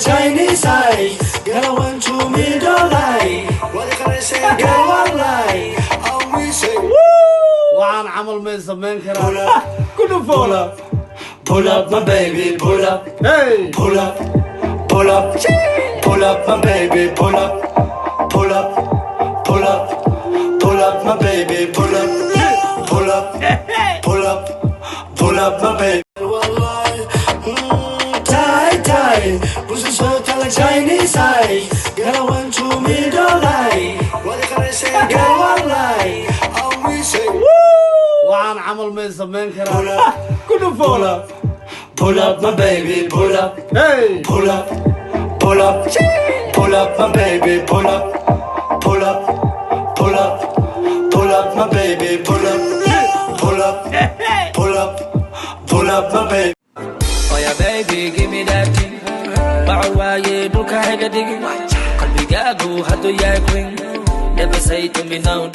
Chinese eye. Girl, I want to me don't lie. What can I say? Girl, one lie. And we say, وعن عمل من زمان pull كده up, كله pull فوق up, pull up, my baby, pull up, هاي pull up, pull up, pull up, my baby, pull up, pull up, pull up, pull up, my baby, pull up, pull up, pull up, pull up, my baby. Wallahi, tie, pussy so tight like Chinese eye. Girl, I want to me don't lie. What can I say? Girl, one lie. And we say, وعن عمل من زمان pull كده up, كله pull فوق up, pull up, my baby, pull up, هاي pull up, pull up, pull up, my baby, pull up, pull up, pull up, pull up, my baby, pull up, pull up, pull up, pull up, my baby. Oh yeah, baby, give me that thing. Bawaaye duka hega digi. Qalbigaagu haduu yahay queen. Never say to me no.